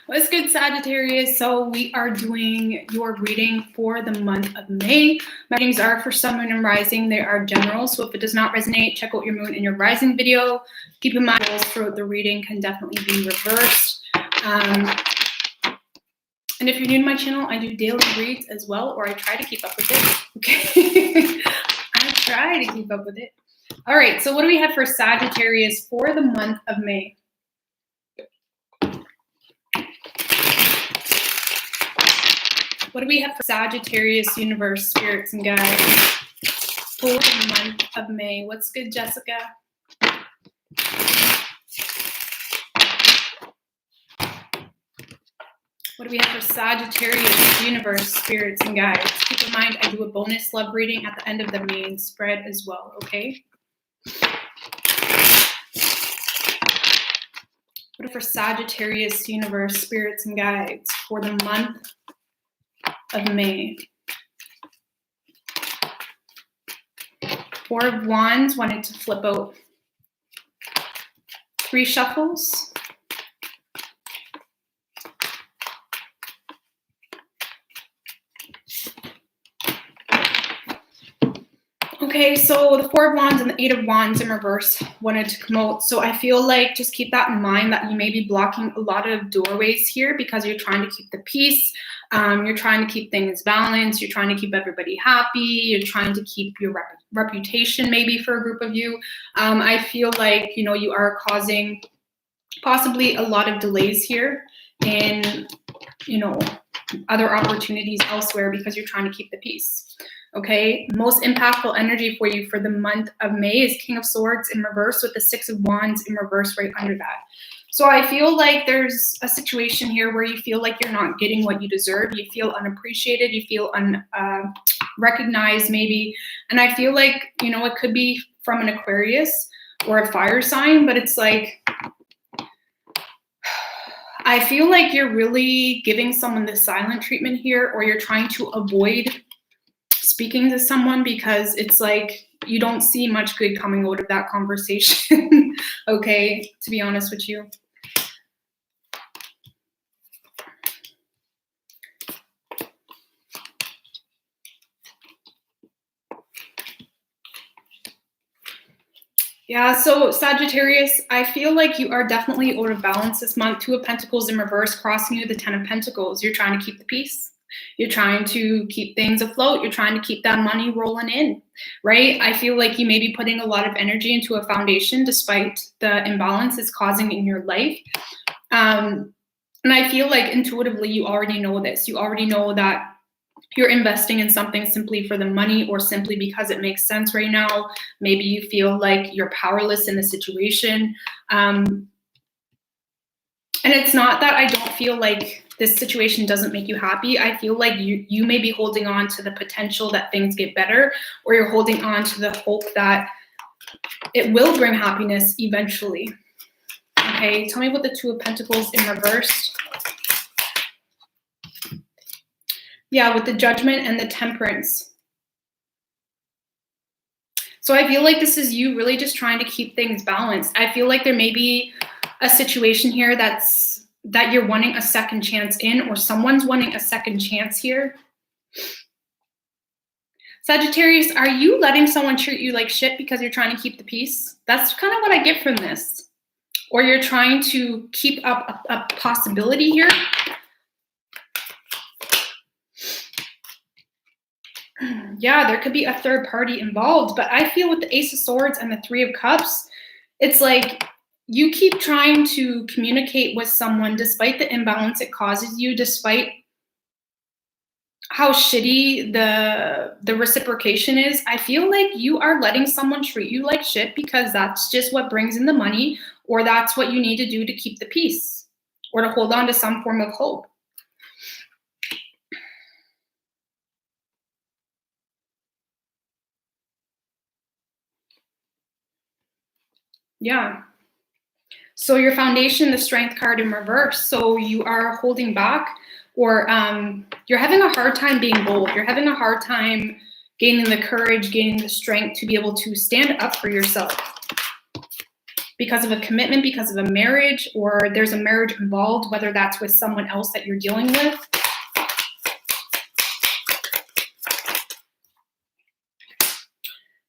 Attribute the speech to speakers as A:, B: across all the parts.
A: What's good, Sagittarius? So we are doing your reading for the month of May. My readings are for Sun, Moon, and Rising. They are general, so if it does not resonate, check out your Moon and your Rising video. Keep in mind, roles throughout the reading can definitely be reversed. And if you're new to my channel, I do daily reads as well, or I try to keep up with it. Okay, I try to keep up with it. All right, so what do we have for Sagittarius for the month of May? What do we have for Sagittarius, universe, spirits, and guides for the month of May? What's good, Jessica? What do we have for Sagittarius, universe, spirits, and guides? Keep in mind, I do a bonus love reading at the end of the main spread as well, okay? What for Sagittarius, universe, spirits, and guides for the month of May? Four of Wands, wanted to flip out 3 shuffles. Okay, so the 4 of Wands and the 8 of Wands in reverse wanted to come out. So I feel like just keep that in mind that you may be blocking a lot of doorways here because you're trying to keep the peace. You're trying to keep things balanced. You're trying to keep everybody happy. You're trying to keep your reputation maybe for a group of you. I feel like, you know, you are causing possibly a lot of delays here and, you know, other opportunities elsewhere because you're trying to keep the peace. Okay, most impactful energy for you for the month of May is King of Swords in reverse with the 6 of Wands in reverse right under that. So I feel like there's a situation here where you feel like you're not getting what you deserve. You feel unappreciated. You feel unrecognized maybe. And I feel like, you know, it could be from an Aquarius or a fire sign, but it's like, I feel like you're really giving someone the silent treatment here, or you're trying to avoid speaking to someone because it's like you don't see much good coming out of that conversation. Okay, to be honest with you. Yeah, so Sagittarius, I feel like you are definitely out of balance this month. 2 of Pentacles in reverse crossing you, the 10 of Pentacles. You're trying to keep the peace. You're trying to keep things afloat. You're trying to keep that money rolling in, right? I feel like you may be putting a lot of energy into a foundation despite the imbalance it's causing in your life. And I feel like intuitively you already know this. You already know that you're investing in something simply for the money or simply because it makes sense right now. Maybe you feel like you're powerless in the situation. And it's not that I don't feel like this situation doesn't make you happy. I feel like you may be holding on to the potential that things get better, or you're holding on to the hope that it will bring happiness eventually. Okay, tell me about the 2 of Pentacles in reverse. Yeah, with the Judgment and the Temperance. So I feel like this is you really just trying to keep things balanced. I feel like there may be a situation here that you're wanting a second chance in, or someone's wanting a second chance here. Sagittarius, are you letting someone treat you like shit because you're trying to keep the peace? That's kind of what I get from this. Or you're trying to keep up a possibility here. Yeah, there could be a third party involved, but I feel with the Ace of Swords and the 3 of Cups, it's like you keep trying to communicate with someone despite the imbalance it causes you, despite how shitty the reciprocation is. I feel like you are letting someone treat you like shit because that's just what brings in the money, or that's what you need to do to keep the peace or to hold on to some form of hope. Yeah. So your foundation, the Strength card in reverse. So you are holding back, or you're having a hard time being bold. You're having a hard time gaining the courage, gaining the strength to be able to stand up for yourself. because of a commitment, because of a marriage, or there's a marriage involved, whether that's with someone else that you're dealing with.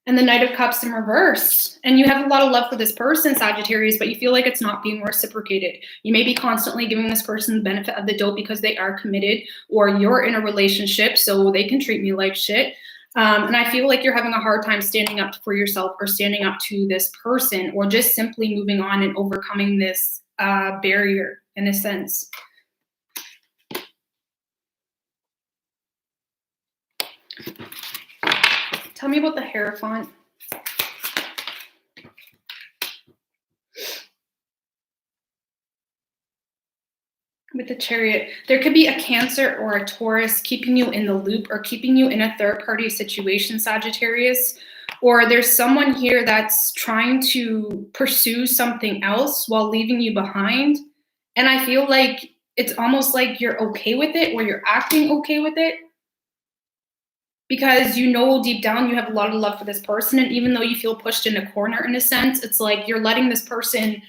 A: And the Knight of Cups in reverse. And you have a lot of love for this person, Sagittarius, but you feel like it's not being reciprocated. You may be constantly giving this person the benefit of the doubt because they are committed, or you're in a relationship, so they can treat me like shit. And I feel like you're having a hard time standing up for yourself, or standing up to this person, or just simply moving on and overcoming this barrier in a sense. Tell me about the Hierophant. With the Chariot, there could be a Cancer or a Taurus keeping you in the loop, or keeping you in a third-party situation, Sagittarius. Or there's someone here that's trying to pursue something else while leaving you behind. And I feel like it's almost like you're okay with it, or you're acting okay with it, because you know deep down you have a lot of love for this person. And even though you feel pushed in a corner in a sense, it's like you're letting this person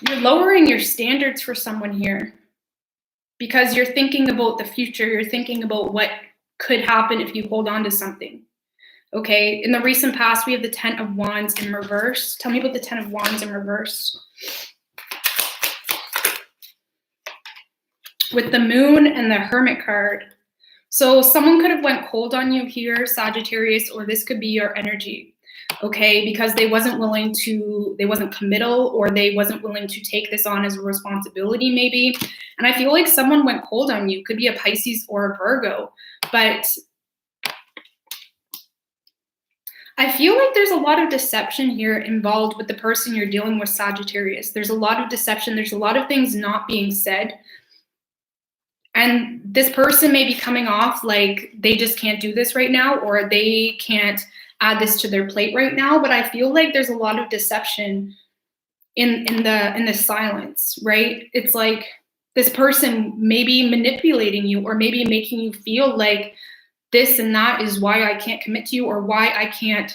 A: you're lowering your standards for someone here, because you're thinking about the future. You're thinking about what could happen if you hold on to something. Okay, in the recent past, we have the Ten of Wands in reverse. Tell me about the Ten of Wands in reverse. With the Moon and the Hermit card. So someone could have went cold on you here, Sagittarius, or this could be your energy, okay? Because they wasn't committal, or they wasn't willing to take this on as a responsibility maybe. And I feel like someone went cold on you. Could be a Pisces or a Virgo. But I feel like there's a lot of deception here involved with the person you're dealing with, Sagittarius. There's a lot of deception. There's a lot of things not being said. And this person may be coming off like they just can't do this right now, or they can't add this to their plate right now. But I feel like there's a lot of deception in the silence, right? It's like this person may be manipulating you, or maybe making you feel like this and that is why I can't commit to you, or why I can't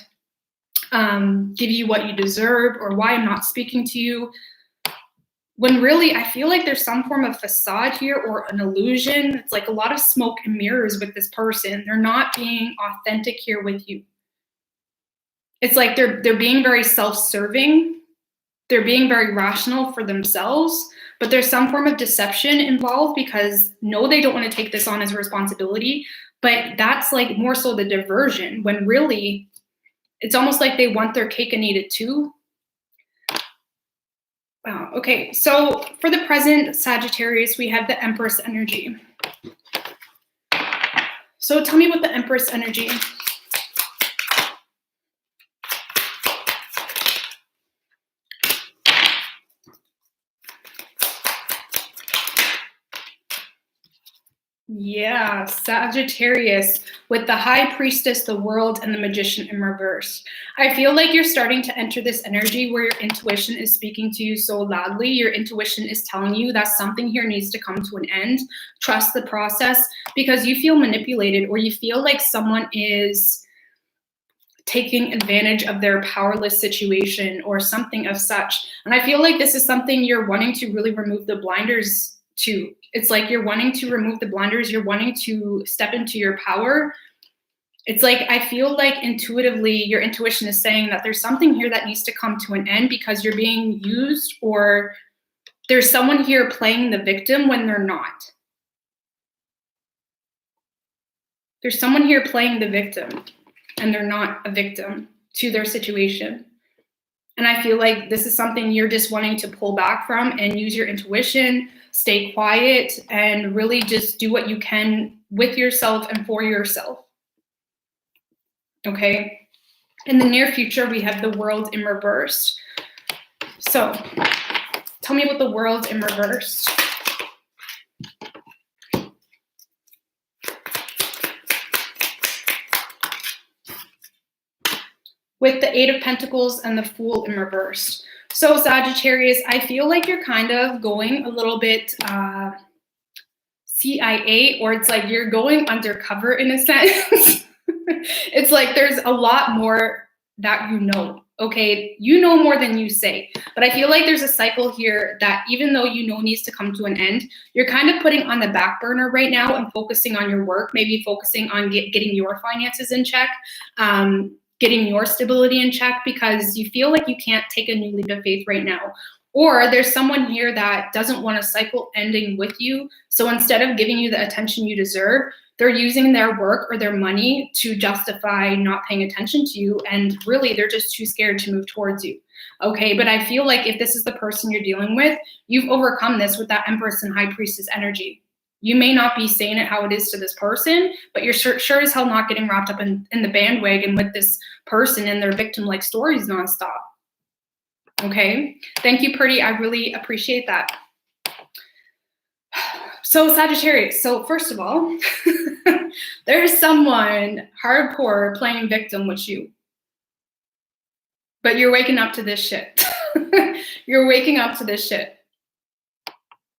A: give you what you deserve, or why I'm not speaking to you. When really, I feel like there's some form of facade here, or an illusion. It's like a lot of smoke and mirrors with this person. They're not being authentic here with you. It's like they're being very self-serving. They're being very rational for themselves, but there's some form of deception involved, because no, they don't want to take this on as a responsibility, but that's like more so the diversion, when really it's almost like they want their cake and eat it too. Wow. Okay, so for the present, Sagittarius, we have the Empress energy. So tell me about the Empress energy. Yeah, Sagittarius with the High Priestess, the World, and the Magician in reverse. I feel like you're starting to enter this energy where your intuition is speaking to you so loudly. Your intuition is telling you that something here needs to come to an end. Trust the process, because you feel manipulated, or you feel like someone is taking advantage of their powerless situation or something of such. And I feel like this is something you're wanting to really remove the blinders to. It's like you're wanting to remove the blinders. You're wanting to step into your power. It's like, I feel like intuitively your intuition is saying that there's something here that needs to come to an end, because you're being used, or there's someone here playing the victim when they're not. There's someone here playing the victim, and they're not a victim to their situation. And I feel like this is something you're just wanting to pull back from and use your intuition, stay quiet, and really just do what you can with yourself and for yourself. Okay? In the near future, we have the World in reverse. So tell me about the World in reverse. With the Eight of Pentacles and the Fool in reverse. So Sagittarius, I feel like you're kind of going a little bit CIA, or it's like you're going undercover in a sense. It's like there's a lot more that you know. Okay, you know more than you say. But I feel like there's a cycle here that even though you know needs to come to an end, you're kind of putting on the back burner right now and focusing on your work, maybe focusing on getting your finances in check, getting your stability in check, because you feel like you can't take a new leap of faith right now. Or there's someone here that doesn't want a cycle ending with you. So instead of giving you the attention you deserve, they're using their work or their money to justify not paying attention to you. And really, they're just too scared to move towards you. Okay, but I feel like if this is the person you're dealing with, you've overcome this with that Empress and High Priestess energy. You may not be saying it how it is to this person, but you're sure as hell not getting wrapped up in the bandwagon with this person and their victim-like stories nonstop. Okay, thank you, Pretty. I really appreciate that. So Sagittarius, so first of all, there's someone hardcore playing victim with you. But you're waking up to this shit. You're waking up to this shit.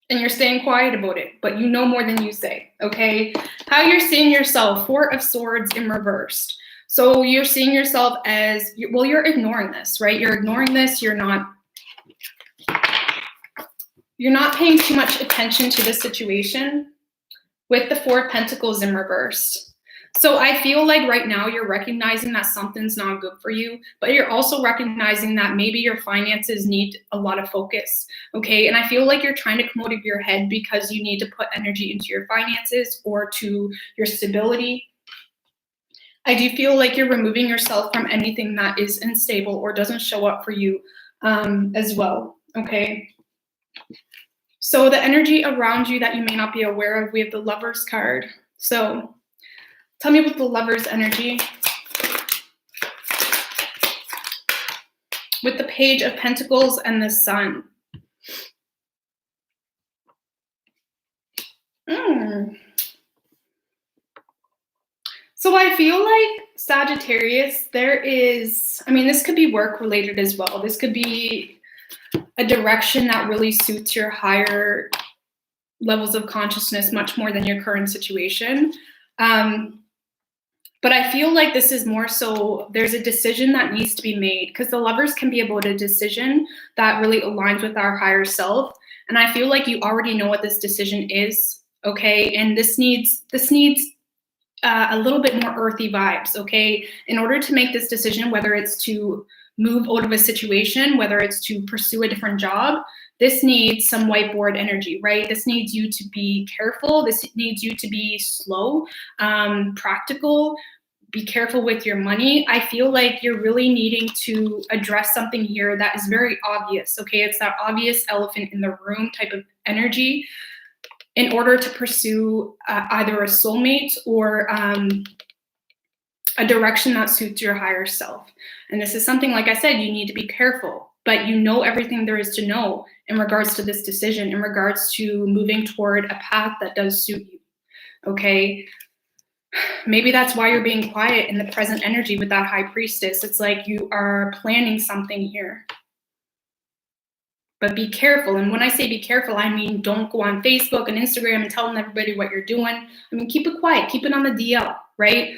A: And you're staying quiet about it, but you know more than you say, okay? How you're seeing yourself, Four of Swords in reversed. So you're seeing yourself as, well, you're ignoring this, right? You're ignoring this, you're not paying too much attention to the situation with the Four of Pentacles in reverse. So I feel like right now you're recognizing that something's not good for you, but you're also recognizing that maybe your finances need a lot of focus, okay? And I feel like you're trying to come out of your head because you need to put energy into your finances or to your stability. I do feel like you're removing yourself from anything that is unstable or doesn't show up for you as well, okay? So the energy around you that you may not be aware of, we have the Lovers card. So tell me about the Lovers energy. With the Page of Pentacles and the Sun. So I feel like Sagittarius, there is, I mean, this could be work related as well. This could be a direction that really suits your higher levels of consciousness much more than your current situation. But I feel like this is more so there's a decision that needs to be made, because the Lovers can be about a decision that really aligns with our higher self. And I feel like you already know what this decision is, okay? And this needs a little bit more earthy vibes, okay? In order to make this decision, whether it's to move out of a situation, whether it's to pursue a different job, this needs some whiteboard energy, right? This needs you to be careful. This needs you to be slow, practical, be careful with your money. I feel like you're really needing to address something here that is very obvious, okay? It's that obvious elephant in the room type of energy in order to pursue either a soulmate or a direction that suits your higher self. And this is something, like I said, you need to be careful, but you know everything there is to know in regards to this decision, in regards to moving toward a path that does suit you, okay? Maybe that's why you're being quiet in the present energy with that High Priestess. It's like you are planning something here. But be careful. And when I say be careful, I mean don't go on Facebook and Instagram and telling everybody what you're doing. I mean, keep it quiet. Keep it on the DL, right?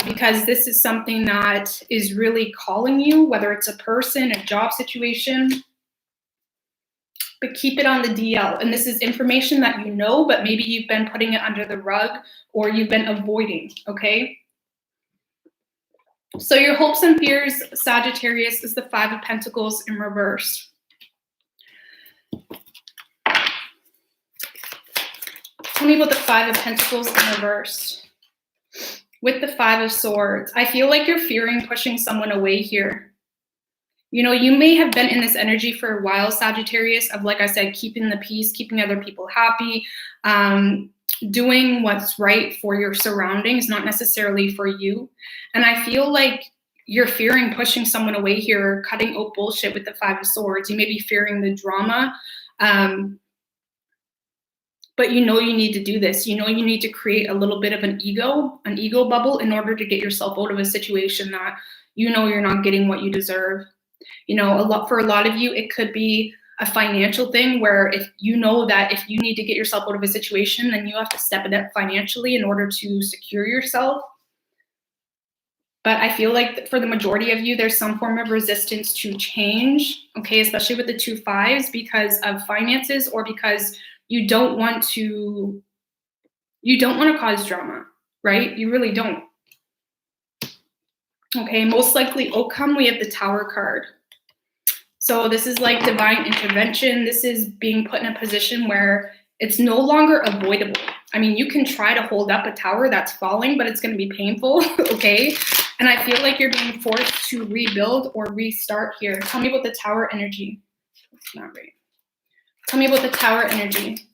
A: Because this is something that is really calling you, whether it's a person, a job situation. But keep it on the DL. And this is information that you know, but maybe you've been putting it under the rug or you've been avoiding, okay? So your hopes and fears, Sagittarius, is the Five of Pentacles in reverse. Tell me about the Five of Pentacles in reverse. With the Five of Swords, I feel like you're fearing pushing someone away here. You know, you may have been in this energy for a while, Sagittarius, of, like I said, keeping the peace, keeping other people happy, doing what's right for your surroundings, not necessarily for you. And I feel like you're fearing pushing someone away here, or cutting out bullshit with the Five of Swords. You may be fearing the drama, but you know you need to do this. You know you need to create a little bit of an ego bubble in order to get yourself out of a situation that you know you're not getting what you deserve. You know, for a lot of you, it could be a financial thing where if you know that if you need to get yourself out of a situation, then you have to step it up financially in order to secure yourself. But I feel like for the majority of you, there's some form of resistance to change, okay, especially with the 2 5s because of finances or because you don't want to cause drama, right? You really don't. Okay, most likely outcome, we have the Tower card. So this is like divine intervention. This is being put in a position where it's no longer avoidable. I mean, you can try to hold up a tower that's falling, but it's going to be painful, okay? And I feel like you're being forced to rebuild or restart here. Tell me about the Tower energy. That's not right. Tell me about the Tower energy.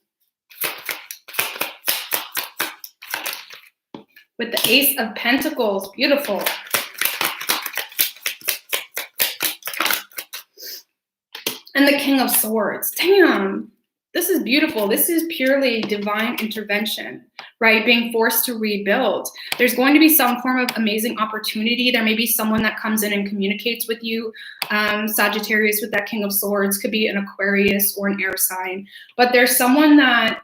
A: With the Ace of Pentacles, beautiful. And the King of Swords, damn, this is beautiful. This is purely divine intervention, right? Being forced to rebuild. There's going to be some form of amazing opportunity. There may be someone that comes in and communicates with you. Sagittarius with that King of Swords could be an Aquarius or an air sign. But there's someone that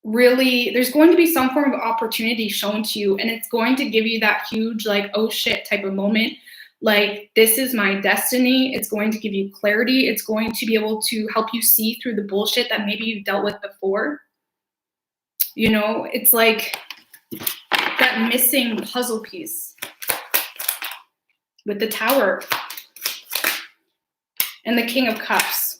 A: really, there's going to be some form of opportunity shown to you. And it's going to give you that huge, like, oh shit type of moment. Like, this is my destiny. It's going to give you clarity. It's going to be able to help you see through the bullshit that maybe you've dealt with before. You know, it's like that missing puzzle piece with the Tower and the King of Cups.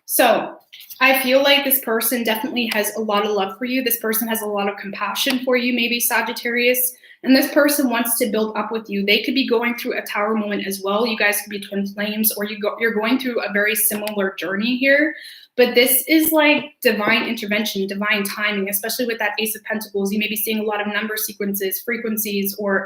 A: So I feel like this person definitely has a lot of love for you. This person has a lot of compassion for you, maybe Sagittarius. And this person wants to build up with you. They could be going through a Tower moment as well. You guys could be twin flames, or you're going through a very similar journey here. But this is like divine intervention, divine timing, especially with that Ace of Pentacles. You may be seeing a lot of number sequences, frequencies, or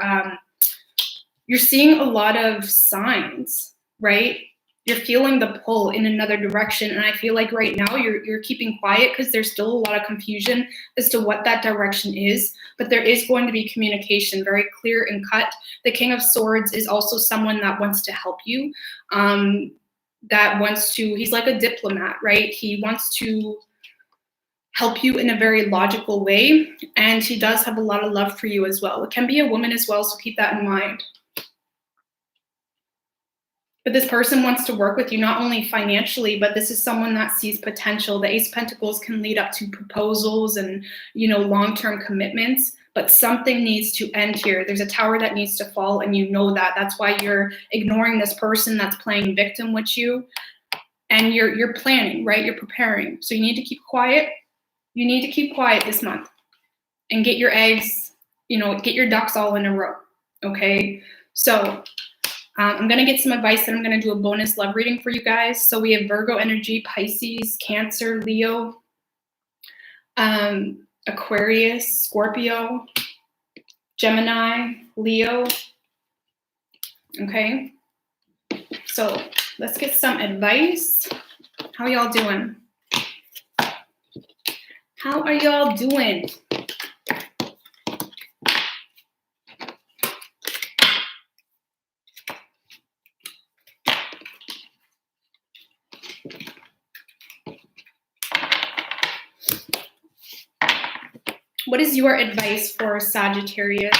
A: you're seeing a lot of signs, right? You're feeling the pull in another direction. And I feel like right now you're keeping quiet because there's still a lot of confusion as to what that direction is. But there is going to be communication, very clear and cut. The King of Swords is also someone that wants to help you, he's like a diplomat, right? He wants to help you in a very logical way. And he does have a lot of love for you as well. It can be a woman as well, so keep that in mind. But this person wants to work with you not only financially, but this is someone that sees potential. The Ace of Pentacles can lead up to proposals and, you know, long-term commitments, but something needs to end here. There's a tower that needs to fall, and you know that. That's why you're ignoring this person that's playing victim with you, and you're planning, right? You're preparing. So you need to keep quiet. You need to keep quiet this month and get your eggs, you know, get your ducks all in a row, okay? So I'm going to get some advice, and I'm going to do a bonus love reading for you guys. So we have Virgo energy, Pisces, Cancer, Leo, Aquarius, Scorpio, Gemini, Leo. Okay. So let's get some advice. How y'all doing? How are y'all doing? What is your advice for Sagittarius?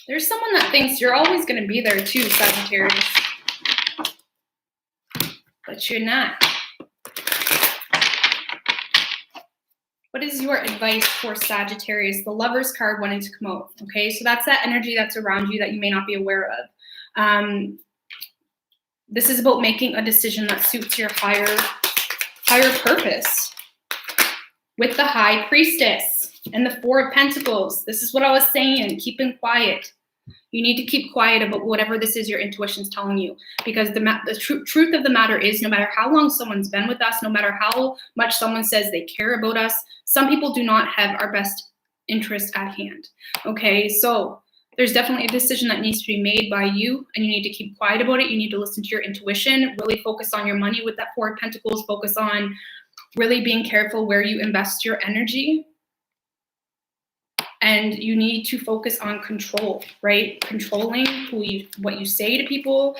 A: There's someone that thinks you're always going to be there too, Sagittarius. But you're not. What is your advice for Sagittarius? The Lover's card wanting to come out. Okay, so that's that energy that's around you that you may not be aware of. This is about making a decision that suits your higher purpose. With the High Priestess and the Four of Pentacles. This is what I was saying, keeping quiet. You need to keep quiet about whatever this is your intuition's telling you, because the truth of the matter is, no matter how long someone's been with us, no matter how much someone says they care about us, some people do not have our best interest at hand. Okay, so there's definitely a decision that needs to be made by you, and you need to keep quiet about it. You need to listen to your intuition, really focus on your money with that Four of Pentacles, focus on really being careful where you invest your energy. And you need to focus on control, right? Controlling what you say to people.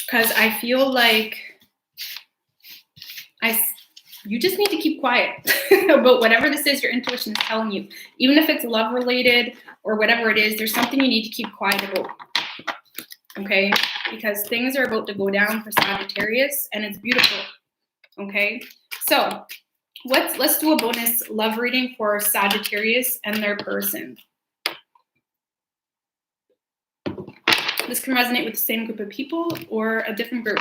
A: Because I feel like You just need to keep quiet about whatever this is your intuition is telling you. Even if it's love related or whatever it is, there's something you need to keep quiet about. Okay? Because things are about to go down for Sagittarius and it's beautiful. Okay? So let's do a bonus love reading for Sagittarius and their person. This can resonate with the same group of people or a different group.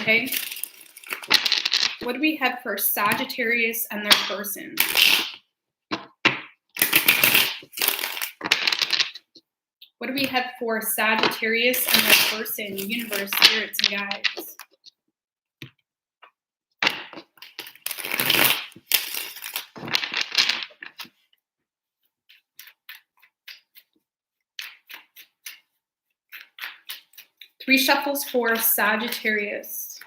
A: Okay? What do we have for Sagittarius and their person? What do we have for Sagittarius and their person, universe, spirits, and guides? Three shuffles for Sagittarius.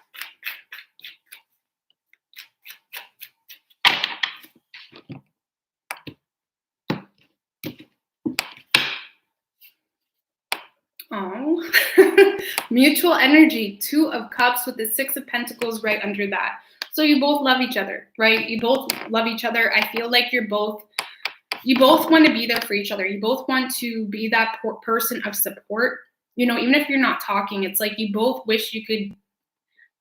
A: Oh, mutual energy, 2 of Cups with the 6 of Pentacles right under that. So you both love each other, right? You both love each other. I feel like you both want to be there for each other. You both want to be that person of support. You know, even if you're not talking, it's like you both wish you could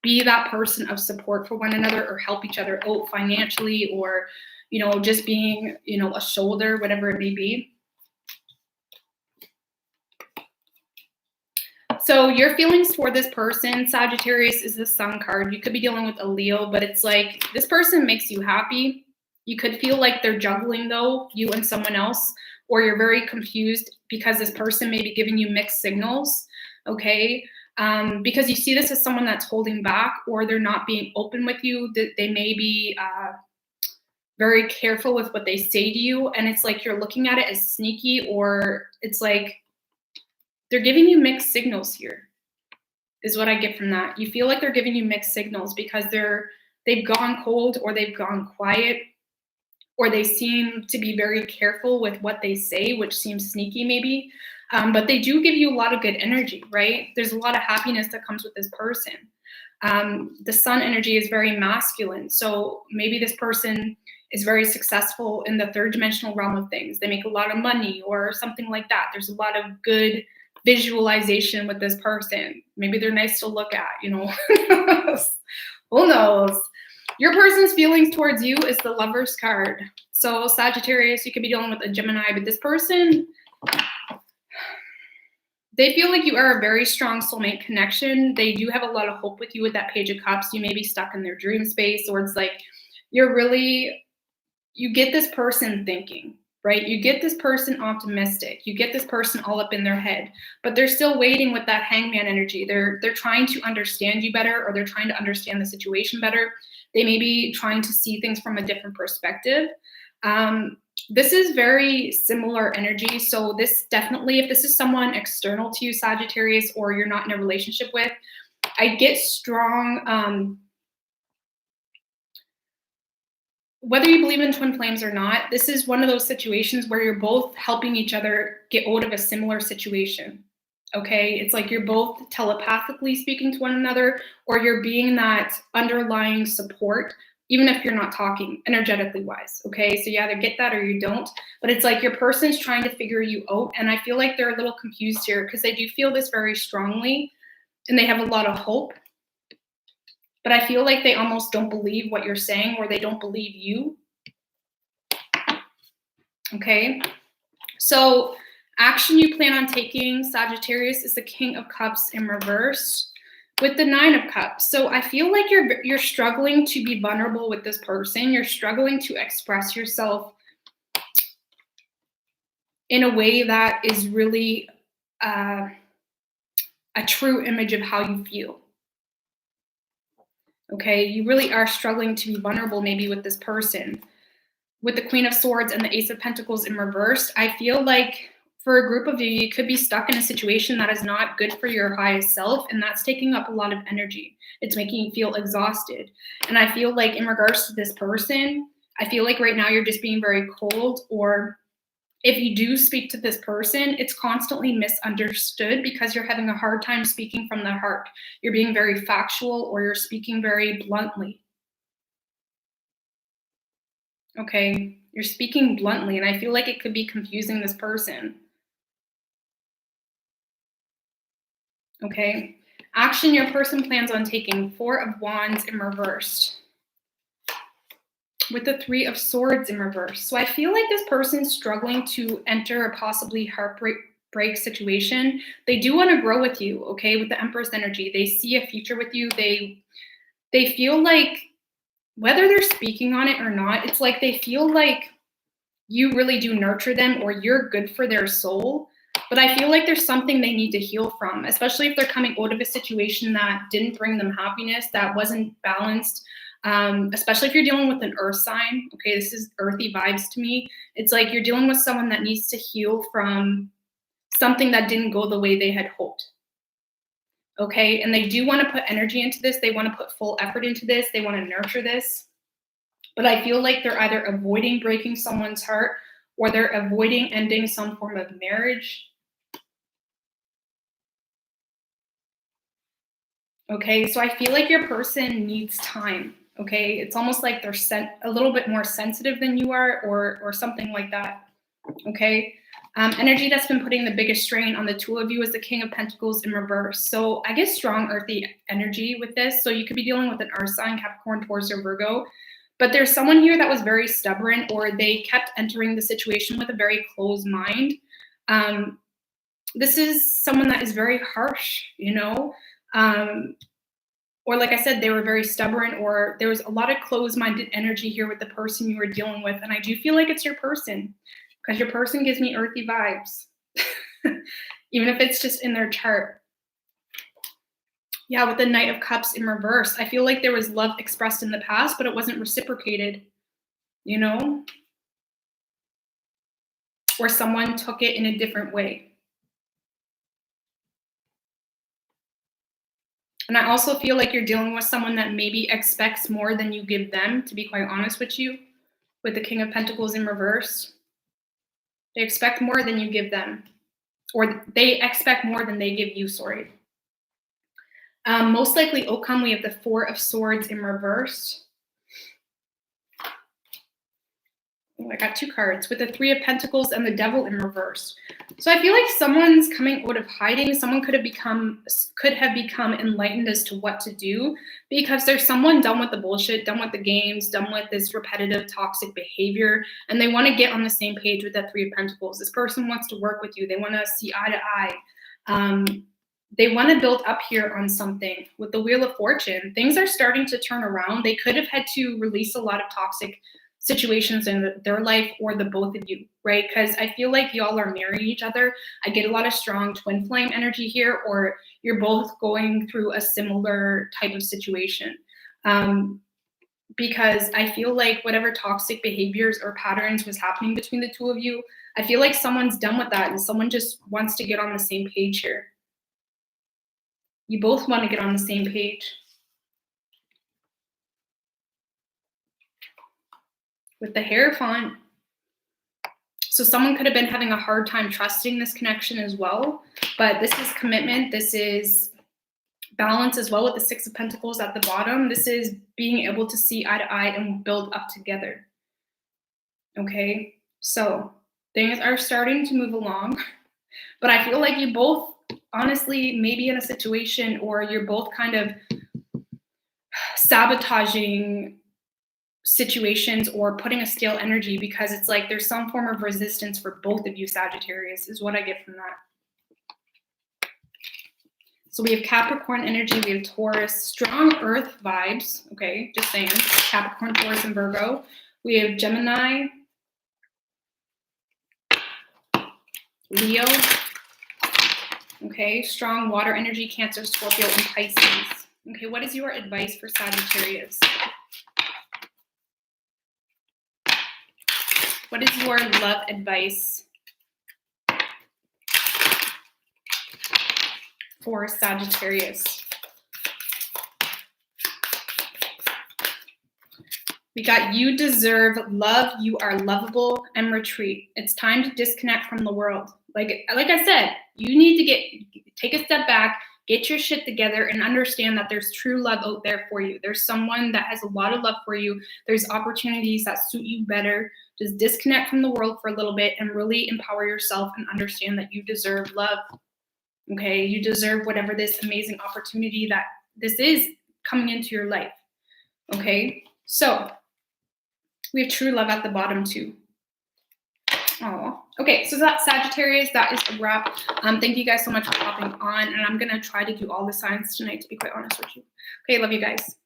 A: be that person of support for one another or help each other out financially or, you know, just being, you know, a shoulder, whatever it may be. So your feelings for this person, Sagittarius, is the Sun card. You could be dealing with a Leo, but it's like this person makes you happy. You could feel like they're juggling, though, you and someone else, or you're very confused because this person may be giving you mixed signals, okay? Because you see this as someone that's holding back or they're not being open with you. They may be very careful with what they say to you, and it's like you're looking at it as sneaky, or it's like they're giving you mixed signals here, is what I get from that. You feel like they're giving you mixed signals because they've gone cold or they've gone quiet, or they seem to be very careful with what they say, which seems sneaky maybe. But they do give you a lot of good energy, right? There's a lot of happiness that comes with this person. The Sun energy is very masculine. So maybe this person is very successful in the 3rd dimensional realm of things. They make a lot of money or something like that. There's a lot of good visualization with this person. Maybe they're nice to look at, you know. Who knows? Your person's feelings towards you is the Lover's card. So Sagittarius, you could be dealing with a Gemini, but this person, they feel like you are a very strong soulmate connection. They do have a lot of hope with you with that Page of Cups. You may be stuck in their dream space, or it's like you get this person thinking, right? You get this person optimistic. You get this person all up in their head, but they're still waiting with that Hangman energy. They're trying to understand you better, or they're trying to understand the situation better. They may be trying to see things from a different perspective. This is very similar energy. So this definitely, if this is someone external to you, Sagittarius, or you're not in a relationship with, I get strong, whether you believe in twin flames or not, this is one of those situations where you're both helping each other get out of a similar situation. Okay, it's like you're both telepathically speaking to one another, or you're being that underlying support, even if you're not talking energetically wise. Okay, so you either get that or you don't, but it's like your person's trying to figure you out. And I feel like they're a little confused here because they do feel this very strongly and they have a lot of hope. But I feel like they almost don't believe what you're saying, or they don't believe you. Okay, so action you plan on taking, Sagittarius, is the King of Cups in reverse with the 9 of Cups. So I feel like you're struggling to be vulnerable with this person. You're struggling to express yourself in a way that is really a true image of how you feel. Okay, you really are struggling to be vulnerable maybe with this person. With the Queen of Swords and the Ace of Pentacles in reverse, I feel like for a group of you, you could be stuck in a situation that is not good for your highest self, and that's taking up a lot of energy. It's making you feel exhausted. And I feel like in regards to this person, I feel like right now you're just being very cold, or if you do speak to this person, it's constantly misunderstood because you're having a hard time speaking from the heart. You're being very factual, or you're speaking very bluntly. Okay, you're speaking bluntly, and I feel like it could be confusing this person. Okay, action your person plans on taking, Four of Wands in reversed, with the Three of Swords in reverse. So I feel like this person's struggling to enter a possibly heartbreak situation. They do want to grow with you, okay, with the Empress energy. They see a future with you. They feel like, whether they're speaking on it or not, it's like they feel like you really do nurture them, or you're good for their soul. But I feel like there's something they need to heal from, especially if they're coming out of a situation that didn't bring them happiness, that wasn't balanced. Especially if you're dealing with an earth sign. Okay, this is earthy vibes to me. It's like you're dealing with someone that needs to heal from something that didn't go the way they had hoped. Okay, and they do want to put energy into this. They want to put full effort into this. They want to nurture this. But I feel like they're either avoiding breaking someone's heart, or they're avoiding ending some form of marriage. Okay, so I feel like your person needs time. Okay, it's almost like they're a little bit more sensitive than you are, or something like that. Okay, energy that's been putting the biggest strain on the two of you is the King of Pentacles in reverse. So I get strong earthy energy with this. So you could be dealing with an earth sign, Capricorn, Taurus, or Virgo. But there's someone here that was very stubborn, or they kept entering the situation with a very closed mind. This is someone that is very harsh, you know? Or like I said, they were very stubborn, or there was a lot of closed-minded energy here with the person you were dealing with. And I do feel like it's your person, because your person gives me earthy vibes, even if it's just in their chart. Yeah, with the Knight of Cups in reverse, I feel like there was love expressed in the past, but it wasn't reciprocated, you know? Or someone took it in a different way. And I also feel like you're dealing with someone that maybe expects more than you give them, to be quite honest with you, with the King of Pentacles in reverse. They expect more than you give them, or they expect more than they give you, sorry. Most likely outcome, we have the Four of Swords in reverse. Oh, I got two cards with the Three of Pentacles and the Devil in reverse. So I feel like someone's coming out of hiding. Someone could have become enlightened as to what to do, because there's someone done with the bullshit, done with the games, done with this repetitive toxic behavior, and they want to get on the same page with that Three of Pentacles. This person wants to work with you. They want to see eye to eye. They want to build up here on something. With the Wheel of Fortune, things are starting to turn around. They could have had to release a lot of toxic situations in their life, or the both of you, right? Because I feel like y'all are marrying each other. I get a lot of strong twin flame energy here, or you're both going through a similar type of situation. Because I feel like whatever toxic behaviors or patterns was happening between the two of you, I feel like someone's done with that, and someone just wants to get on the same page here. You both want to get on the same page. With the Hierophant. So someone could have been having a hard time trusting this connection as well. But this is commitment. This is balance as well, with the Six of Pentacles at the bottom. This is being able to see eye to eye and build up together. Okay, so things are starting to move along. But I feel like you both, honestly, maybe in a situation, or you're both kind of sabotaging situations or putting a stale energy, because it's like there's some form of resistance for both of you, Sagittarius, is what I get from that. So we have Capricorn energy, we have Taurus, strong earth vibes, okay, just saying, Capricorn, Taurus, and Virgo. We have Gemini, Leo, okay, strong water energy, Cancer, Scorpio, and Pisces. Okay, what is your advice for Sagittarius? What is your love advice for Sagittarius? We got you deserve love, you are lovable, and retreat. It's time to disconnect from the world. Like I said, you need to take a step back, Get your shit together and understand that there's true love out there for you. There's someone that has a lot of love for you. There's opportunities that suit you better. Just disconnect from the world for a little bit and really empower yourself and understand that you deserve love. Okay, you deserve whatever this amazing opportunity that this is coming into your life. Okay, so we have true love at the bottom too. Oh, okay, so that's Sagittarius. That is a wrap. Thank you guys so much for popping on, and I'm gonna try to do all the signs tonight, to be quite honest with you. Okay, love you guys.